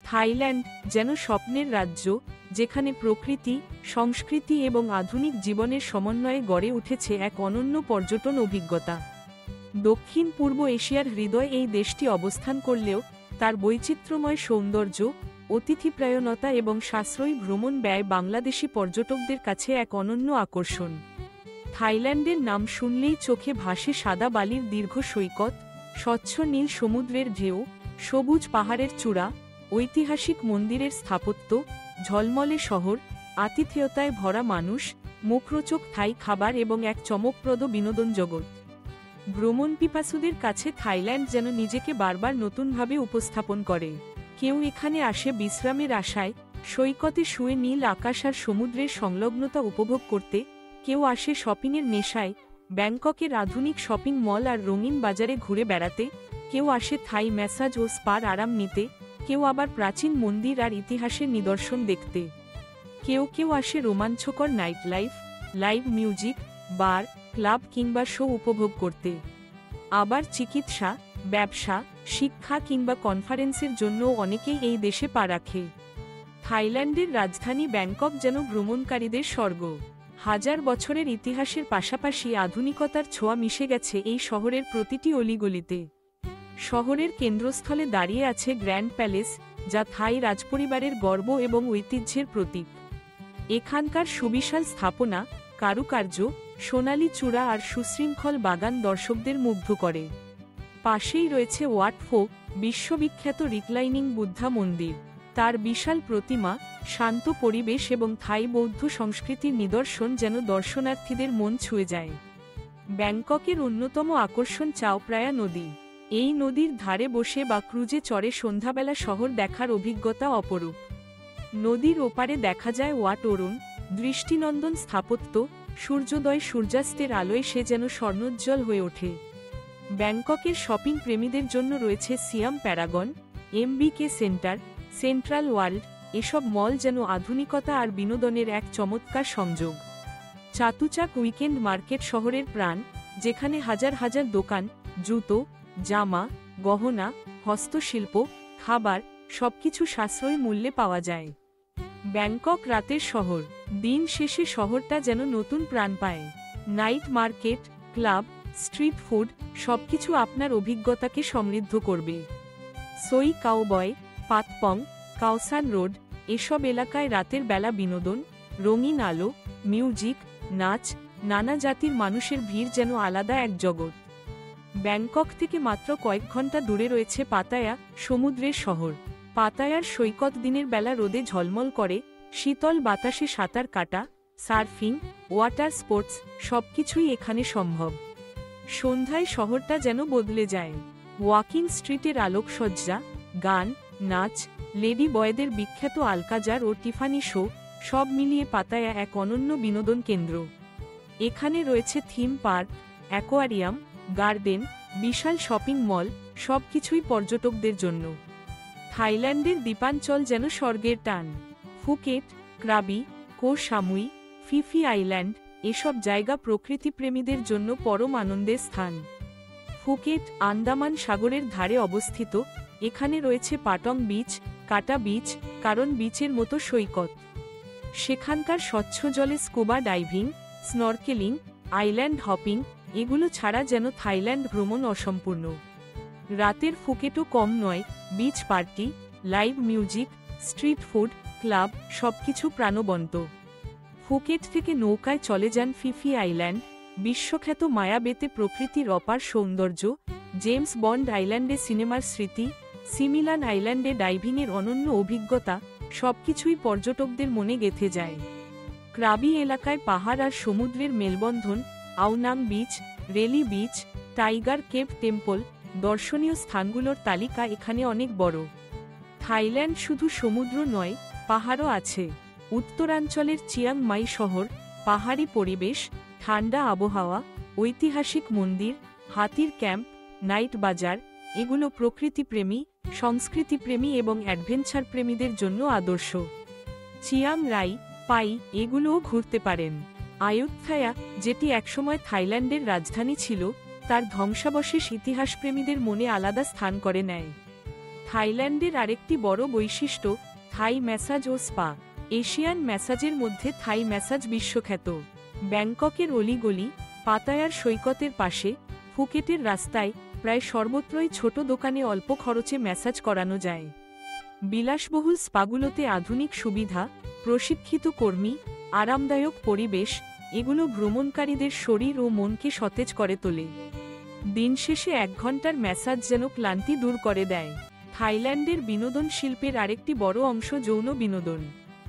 Thailand যেন স্বপ্নের রাজ্য, যেখানে প্রকৃতি, সংস্কৃতি এবং আধুনিক জীবনের সমন্বয়ে গড়ে উঠেছে এক অনন্য পর্যটন অভিজ্ঞতা। দক্ষিণ পূর্ব এশিয়ার হৃদয়ে এই দেশটি অবস্থান করলেও তার বৈচিত্র্যময় সৌন্দর্য, অতিথিপ্রায়ণতা এবং সাশ্রয়ী ভ্রমণ ব্যয় বাংলাদেশি পর্যটকদের কাছে এক অনন্য আকর্ষণ। থাইল্যান্ডের নাম শুনলেই চোখে ভাসে সাদা বালির দীর্ঘ সৈকত, স্বচ্ছ নীল সমুদ্রের ঢেউ, সবুজ পাহাড়ের চূড়া, ঐতিহাসিক মন্দিরের স্থাপত্য, ঝলমলে শহর, আতিথেয়তায় ভরা মানুষ, মুখরোচক থাই খাবার এবং এক চমকপ্রদ বিনোদন জগৎ। ভ্রমণ পিপাসুদের কাছে থাইল্যান্ড যেন নিজেকে বারবার নতুনভাবে উপস্থাপন করে। কেউ এখানে আসে বিশ্রামের আশায়, সৈকতে শুয়ে নীল আকাশ আর সমুদ্রের সংলগ্নতা উপভোগ করতে, কেউ আসে শপিংয়ের নেশায়, ব্যাংককের আধুনিক শপিং মল আর রঙিন বাজারে ঘুরে বেড়াতে, কেউ আসে থাই ম্যাসাজ ও স্পার আরাম নিতে, কেউ আবার প্রাচীন মন্দির আর ইতিহাসের নিদর্শন দেখতে। কেউ আসে রোমাঞ্চকর নাইট লাইফ, লাইভ মিউজিক, বার, ক্লাব কিংবা শো উপভোগ করতে। আবার চিকিৎসা, ব্যবসা, শিক্ষা কিংবা কনফারেন্সের জন্য অনেকেই এই দেশে পা রাখে। থাইল্যান্ডের রাজধানী ব্যাংকক যেন ভ্রমণকারীদের স্বর্গ। হাজার বছরের ইতিহাসের পাশাপাশি আধুনিকতার ছোঁয়া মিশে গেছে এই শহরের প্রতিটি অলিগলিতে। শহরের কেন্দ্রস্থলে দাঁড়িয়ে আছে গ্র্যান্ড প্যালেস, যা থাই রাজপরিবারের গর্ব এবং ঐতিহ্যের প্রতীক। এখানকার সুবিশাল স্থাপনা, কারুকার্য, সোনালী চূড়া আর সুশৃঙ্খল বাগান দর্শকদের মুগ্ধ করে। পাশেই রয়েছে ওয়াট ফো, বিশ্ববিখ্যাত রিক্লাইনিং বুদ্ধা মন্দির। তার বিশাল প্রতিমা, শান্ত পরিবেশ এবং থাই বৌদ্ধ সংস্কৃতির নিদর্শন যেন দর্শনার্থীদের মন ছুঁয়ে যায়। ব্যাংককের অন্যতম আকর্ষণ চাও প্রায়া নদী। এই নদীর ধারে বসে বা ক্রুজে চড়ে সন্ধ্যাবেলা শহর দেখার অভিজ্ঞতা অপরূপ। নদীর ওপারে দেখা যায় ওয়াট অরুণ, দৃষ্টিনন্দন স্থাপত্য, সূর্যোদয় সূর্যাস্তের আলোয় সে যেন স্বর্ণোজ্জ্বল হয়ে ওঠে। ব্যাংককের শপিং প্রেমীদের জন্য রয়েছে Siam Paragon, MBK center, Central World, এসব মল যেন আধুনিকতা আর বিনোদনের এক চমৎকার সংযোগ। চাতুচাক উইকেন্ড মার্কেট শহরের প্রাণ, যেখানে হাজার হাজার দোকান, জুতো, জামা, গহনা, হস্তশিল্প, খাবার, সবকিছু সাশ্রয়ী মূল্যে পাওয়া যায়। ব্যাংকক রাতের শহর, দিন শেষে শহরটা যেন নতুন প্রাণ পায়। Night market, club, street food, সবকিছু আপনার অভিজ্ঞতাকে সমৃদ্ধ করবে। সোই কাউবয়, পাতপং, কাওসান রোড, এসব এলাকায় রাতের বেলা বিনোদন, রঙিন আলো, মিউজিক, নাচ, নানা জাতির মানুষের ভিড় যেন আলাদা এক জগৎ। ব্যাংকক থেকে মাত্র কয়েক ঘন্টা দূরে রয়েছে পাতায়া, সমুদ্রের শহর। পাতায়ার সৈকত দিনের বেলা রোদে ঝলমল করে, শীতল বাতাসে সাঁতার কাটা, সার্ফিং, ওয়াটার স্পোর্টস, সবকিছুই এখানে সম্ভব। সন্ধ্যায় শহরটা যেন বদলে যায়। ওয়াকিং স্ট্রিটের আলোকসজ্জা, গান, নাচ, লেডি বয়দের বিখ্যাত আলকাজার ও টিফানি শো, সব মিলিয়ে পাতায়া এক অনন্য বিনোদন কেন্দ্র। এখানে রয়েছে থিম পার্ক, অ্যাকোয়ারিয়াম, গার্ডেন, বিশাল শপিং মল, সবকিছুই পর্যটকদের জন্য। থাইল্যান্ডের দ্বীপাঞ্চল যেন স্বর্গের টান। ফুকেট, ক্রাবি, কো সামুই, ফিফি আইল্যান্ড, এসব জায়গা প্রকৃতিপ্রেমীদের জন্য পরম আনন্দের স্থান। ফুকেট আন্দামান সাগরের ধারে অবস্থিত, এখানে রয়েছে পাটং বিচ, কাটা বিচ, কারণ বিচের মতো সৈকত। সেখানকার স্বচ্ছ জলে scuba diving, snorkelling, island hopping, এগুলো ছাড়া যেন থাইল্যান্ড ভ্রমণ অসম্পূর্ণ। রাতের ফুকেটও কম নয়, beach party, live music, street food, club, সবকিছু প্রাণবন্ত। ফুকেট থেকে নৌকায় চলে যান ফিফি আইল্যান্ড, বিশ্বখ্যাত মায়াবেতে প্রকৃতির অপার সৌন্দর্য, জেমস বন্ড আইল্যান্ডে সিনেমার স্মৃতি, সিমিলান আইল্যান্ডে ডাইভিংয়ের অনন্য অভিজ্ঞতা, সবকিছুই পর্যটকদের মনে গেঁথে যায়। ক্রাবি এলাকায় পাহাড় আর সমুদ্রের মেলবন্ধন, Ao Nang beach, Railay beach, tiger cave temple, দর্শনীয় স্থানগুলোর তালিকা এখানে অনেক বড়। থাইল্যান্ড শুধু সমুদ্র নয়, পাহাড়ও আছে। উত্তরাঞ্চলের চিয়াং মাই শহর, পাহাড়ি পরিবেশ, ঠান্ডা আবহাওয়া, ঐতিহাসিক মন্দির, হাতির ক্যাম্প, নাইট বাজার, এগুলো প্রকৃতিপ্রেমী, সংস্কৃতিপ্রেমী এবং অ্যাডভেঞ্চার প্রেমীদের জন্য আদর্শ। চিয়াং রাই, পাই, এগুলোও ঘুরতে পারেন। আয়ুত্থায়া, যেটি একসময় থাইল্যান্ডের রাজধানী ছিল, তার ধ্বংসাবশেষ ইতিহাসপ্রেমীদের মনে আলাদা স্থান করে নেয়। থাইল্যান্ডের আরেকটি বড় বৈশিষ্ট্য থাই ম্যাসাজ ও স্পা। এশিয়ান ম্যাসাজের মধ্যে থাই ম্যাসাজ বিশ্বখ্যাত। ব্যাংককের অলিগলি, পাতায়ার সৈকতের পাশে, ফুকেটের রাস্তায় প্রায় সর্বত্রই ছোট দোকানে অল্প খরচে ম্যাসাজ করানো যায়। বিলাসবহুল স্পাগুলোতে আধুনিক সুবিধা, প্রশিক্ষিত কর্মী, আরামদায়ক পরিবেশ, এগুলো ভ্রমণকারীদের শরীর ও মনকে সতেজ করে তোলে। দিন শেষে 1 ঘন্টার ম্যাসাজ যেন ক্লান্তি দূর করে দেয়। থাইল্যান্ডের বিনোদন শিল্পের আরেকটি বড় অংশ যৌন বিনোদন।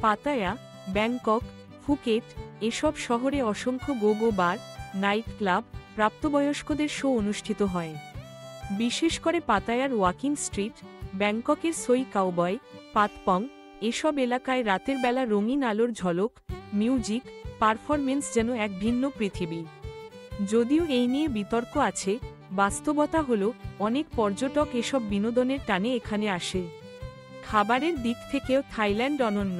পাতায়া, ব্যাংকক, ফুকেট এসব শহরে অসংখ্য গো বার, নাইট ক্লাব, প্রাপ্তবয়স্কদের শো অনুষ্ঠিত হয়। বিশেষ করে পাতায়ার ওয়াকিং স্ট্রিট, ব্যাংককের সই কাউবয়, পাতপং এসব এলাকায় রাতের বেলা রঙিন আলোর ঝলক, মিউজিক, পারফরমেন্স যেন এক ভিন্ন পৃথিবী। যদিও এই নিয়ে বিতর্ক আছে, বাস্তবতা হল অনেক পর্যটক এসব বিনোদনের টানে এখানে আসে। খাবারের দিক থেকেও থাইল্যান্ড অনন্য।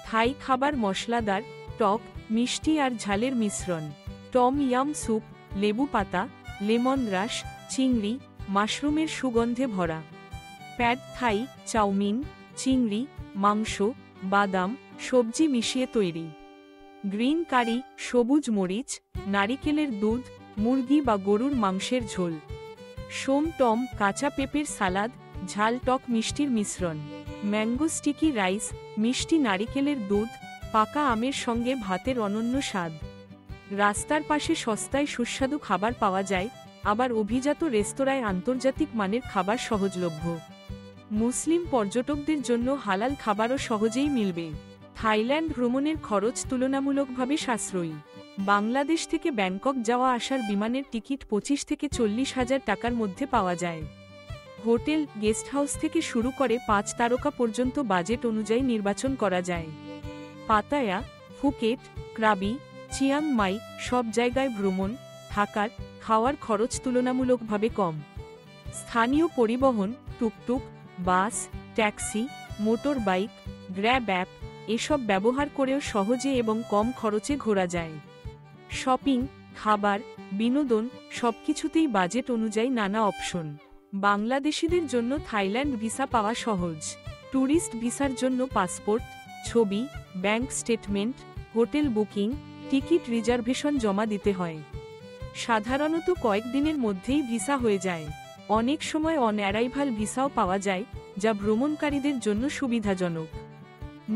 থাই খাবার মশলাদার, টক, মিষ্টি আর ঝালের মিশ্রণ। টম ইয়াম স্যুপ, লেবু পাতা, লেমন রাস, চিংড়ি, মাশরুমের সুগন্ধে ভরা। প্যাড থাই, চাউমিন, চিংড়ি, মাংস, বাদাম, সবজি মিশিয়ে তৈরি। গ্রিন কারি, সবুজ মরিচ, নারিকেলের দুধ, মুরগি বা গরুর মাংসের ঝোল। সোম টম, কাঁচা পেঁপের সালাদ, ঝাল টক মিষ্টির মিশ্রণ। ম্যাঙ্গো স্টিকি রাইস, মিষ্টি নারিকেলের দুধ, পাকা আমের সঙ্গে ভাতের অনন্য স্বাদ। রাস্তার পাশে সস্তায় সুস্বাদু খাবার পাওয়া যায়, আবার অভিজাত রেস্তোরাঁয় আন্তর্জাতিক মানের খাবার সহজলভ্য। মুসলিম পর্যটকদের জন্য হালাল খাবারও সহজেই মিলবে। থাইল্যান্ড ভ্রমণের খরচ তুলনামূলকভাবে সাশ্রয়ী। বাংলাদেশ থেকে ব্যাংকক যাওয়া আসার বিমানের টিকিট 25 থেকে 40 হাজার টাকার মধ্যে পাওয়া যায়। হোটেল, গেস্ট হাউস থেকে শুরু করে 5 তারকা পর্যন্ত বাজেট অনুযায়ী নির্বাচন করা যায়। Pattaya, Phuket, Krabi, Chiang Mai সব জায়গায় ভ্রমণ, থাকার, খাওয়ার খরচ তুলনামূলকভাবে কম। স্থানীয় পরিবহন, tuktuk, bus, taxi, motor bike, Grab app এসব ব্যবহার করেও সহজে এবং কম খরচে ঘোরা যায়। শপিং, খাবার, বিনোদন সবকিছুতেই বাজেট অনুযায়ী নানা অপশন। বাংলাদেশিদের জন্য থাইল্যান্ড ভিসা পাওয়া সহজ। ট্যুরিস্ট ভিসার জন্য পাসপোর্ট, ছবি, bank statement, hotel booking, ticket reservation জমা দিতে হয়। সাধারণত কয়েকদিনের মধ্যেই ভিসা হয়ে যায়। অনেক সময় অন অ্যারাইভাল ভিসাও পাওয়া যায়, যা ভ্রমণকারীদের জন্য সুবিধাজনক।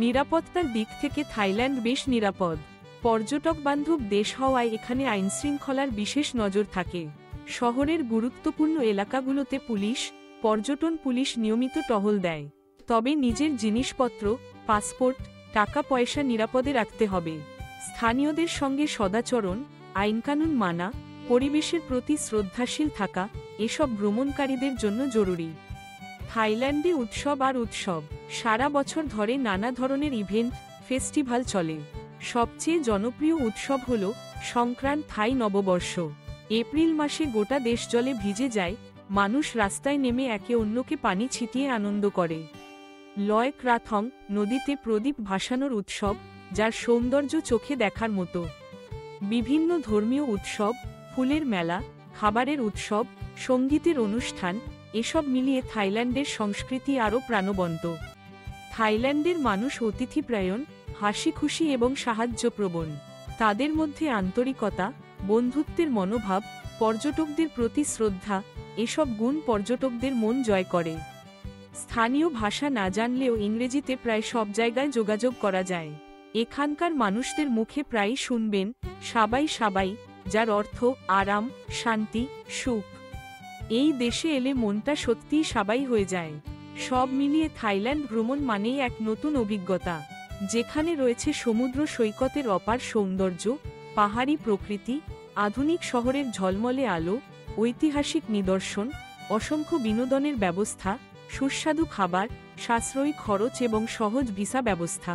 নিরাপত্তার দিক থেকে থাইল্যান্ড বেশ নিরাপদ। পর্যটক বান্ধব দেশ হওয়ায় এখানে আইনশৃঙ্খলার বিশেষ নজর থাকে। শহরের গুরুত্বপূর্ণ এলাকাগুলোতে পুলিশ, পর্যটন পুলিশ নিয়মিত টহল দেয়। তবে নিজের জিনিসপত্র, পাসপোর্ট, টাকা পয়সা নিরাপদে রাখতে হবে। স্থানীয়দের সঙ্গে সদাচরণ, আইনকানুন মানা, পরিবেশের প্রতি শ্রদ্ধাশীল থাকা এসব ভ্রমণকারীদের জন্য জরুরি। থাইল্যান্ডে উৎসব আর উৎসব। সারা বছর ধরে নানা ধরনের ইভেন্ট, ফেস্টিভ্যাল চলে। সবচেয়ে জনপ্রিয় উৎসব হল সংক্রান্ত থাই নববর্ষ। এপ্রিল মাসে গোটা দেশ জলে ভিজে যায়, মানুষ রাস্তায় নেমে একে অন্যকে পানি ছিটিয়ে আনন্দ করে। লয় ক্রাথং, নদীতে প্রদীপ ভাসানোর উৎসব, যার সৌন্দর্য চোখে দেখার মতো। বিভিন্ন ধর্মীয় উৎসব, ফুলের মেলা, খাবারের উৎসব, সঙ্গীতের অনুষ্ঠান এসব মিলিয়ে থাইল্যান্ডের সংস্কৃতি আরও প্রাণবন্ত। থাইল্যান্ডের মানুষ অতিথিপরায়ণ, হাসিখুশি এবং সাহায্যপ্রবণ। তাদের মধ্যে আন্তরিকতা, বন্ধুত্বের মনোভাব, পর্যটকদের প্রতি শ্রদ্ধা এসব গুণ পর্যটকদের মন জয় করে। স্থানীয় ভাষা না জানলেও ইংরেজিতে প্রায় সব জায়গায় যোগাযোগ করা যায়। এখানকার মানুষদের মুখে প্রায়ই শুনবেন সাবাই সাবাই, যার অর্থ আরাম, শান্তি, সুখ। এই দেশে এলে মনটা সত্যিই সাবাই হয়ে যায়। সব মিলিয়ে থাইল্যান্ড ভ্রমণ মানেই এক নতুন অভিজ্ঞতা, যেখানে রয়েছে সমুদ্র সৈকতের অপার সৌন্দর্য, পাহাড়ি প্রকৃতি, আধুনিক শহরের ঝলমলে আলো, ঐতিহাসিক নিদর্শন, অসংখ্য বিনোদনের ব্যবস্থা, সুস্বাদু খাবার, সাশ্রয়ী খরচ এবং সহজ ভিসা ব্যবস্থা।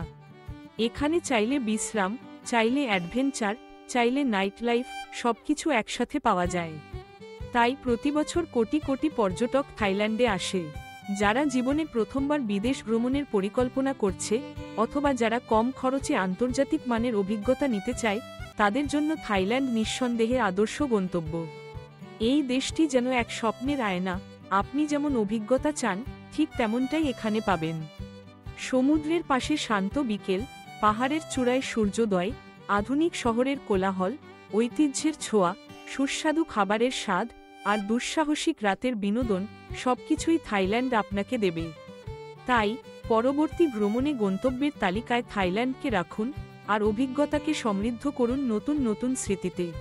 এখানে চাইলে বিশ্রাম, চাইলে অ্যাডভেঞ্চার, চাইলে নাইট লাইফ সবকিছু একসাথে পাওয়া যায়। তাই প্রতিবছর কোটি কোটি পর্যটক থাইল্যান্ডে আসে। যারা জীবনে প্রথমবার বিদেশ ভ্রমণের পরিকল্পনা করছে, অথবা যারা কম খরচে আন্তর্জাতিক মানের অভিজ্ঞতা নিতে চায়, তাদের জন্য থাইল্যান্ড নিঃসন্দেহে আদর্শ গন্তব্য। এই দেশটি যেন এক স্বপ্নের আয়না, আপনি যেমন অভিজ্ঞতা চান ঠিক তেমনটাই এখানে পাবেন। সমুদ্রের পাশে শান্ত বিকেল, পাহাড়ের চূড়ায় সূর্যোদয়, আধুনিক শহরের কোলাহল, ঐতিহ্যের ছোঁয়া, সুস্বাদু খাবারের স্বাদ আর দুঃসাহসিক রাতের বিনোদন সবকিছুই থাইল্যান্ড আপনাকে দেবে। তাই পরবর্তী ভ্রমণে গন্তব্যের তালিকায় থাইল্যান্ডকে রাখুন আর অভিজ্ঞতাকে সমৃদ্ধ করুন নতুন নতুন স্মৃতিতে।